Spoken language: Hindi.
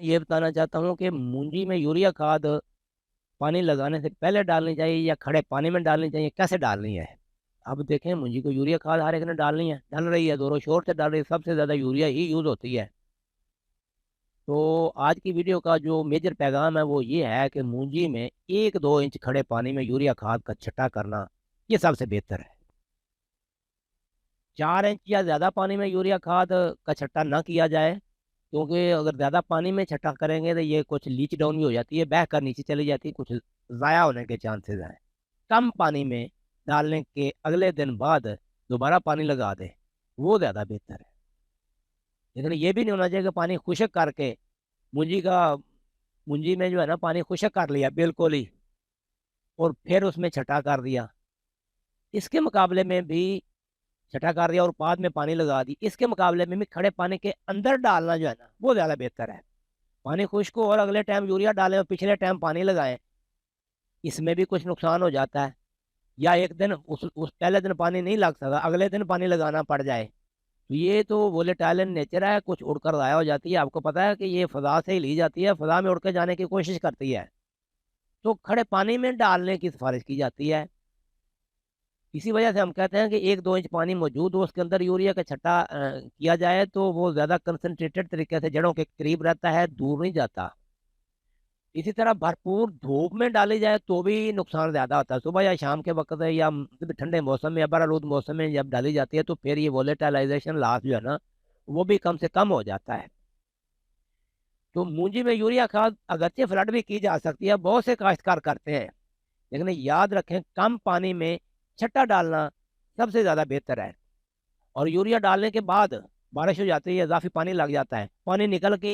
ये बताना चाहता हूँ कि मूंजी में यूरिया खाद पानी लगाने से पहले डालनी चाहिए या खड़े पानी में डालनी चाहिए, कैसे डालनी है? अब देखें, मूंजी को यूरिया खाद हर एक ने डालनी है, डल रही है, ज़ोरों शोर से डल रही है, सबसे ज़्यादा यूरिया ही यूज़ होती है। तो आज की वीडियो का जो मेजर पैगाम है वो ये है कि मूंजी में 1-2 इंच खड़े पानी में यूरिया खाद का छींटा करना, ये सबसे बेहतर है। 4 इंच या ज़्यादा पानी में यूरिया खाद का छींटा ना किया जाए, क्योंकि अगर ज़्यादा पानी में छींटा करेंगे तो ये कुछ लीच डाउन भी हो जाती है, बह कर नीचे चली जाती है, कुछ ज़ाया होने के चांसेस हैं। कम पानी में डालने के अगले दिन बाद दोबारा पानी लगा दें, वो ज़्यादा बेहतर है। लेकिन ये भी नहीं होना चाहिए कि पानी खुश्क करके मूंजी का मूंजी में जो है ना पानी खुश्क कर लिया बिल्कुल ही, और फिर उसमें छींटा कर दिया। इसके मुकाबले में भी छींटा कर दिया और बाद में पानी लगा दी, इसके मुकाबले में भी खड़े पानी के अंदर डालना जो है ना वो ज़्यादा बेहतर है। पानी खुश्क हो और अगले टाइम यूरिया डालें और पिछले टाइम पानी लगाएं, इसमें भी कुछ नुकसान हो जाता है। या एक दिन उस पहले दिन पानी नहीं लग सका, अगले दिन पानी लगाना पड़ जाए, तो ये तो वोलेटाइल इन नेचर है, कुछ उड़कर ज़ाया हो जाती है। आपको पता है कि ये फ़ज़ा से ही ली जाती है, फ़ज़ा में उड़ के जाने की कोशिश करती है, तो खड़े पानी में डालने की सिफ़ारिश की जाती है। इसी वजह से हम कहते हैं कि 1-2 इंच पानी मौजूद हो, उसके अंदर यूरिया का छट्टा किया जाए, तो वो ज़्यादा कंसंट्रेटेड तरीके से जड़ों के करीब रहता है, दूर नहीं जाता। इसी तरह भरपूर धूप में डाली जाए तो भी नुकसान ज़्यादा होता है। सुबह या शाम के वक़्त या ठंडे मौसम में या बरालूद मौसम में जब डाली जाती है, तो फिर ये वोलेटाइलाइज़ेशन लॉस जो है ना, वो भी कम से कम हो जाता है। तो मूंजी में यूरिया खाद अगरचे फ्लड भी की जा सकती है, बहुत से काश्तकार करते हैं। लेकिन याद रखें, कम पानी में छट्टा डालना सबसे ज़्यादा बेहतर है। और यूरिया डालने के बाद बारिश हो जाती है, इज़ाफ़ी पानी लग जाता है। पानी निकल के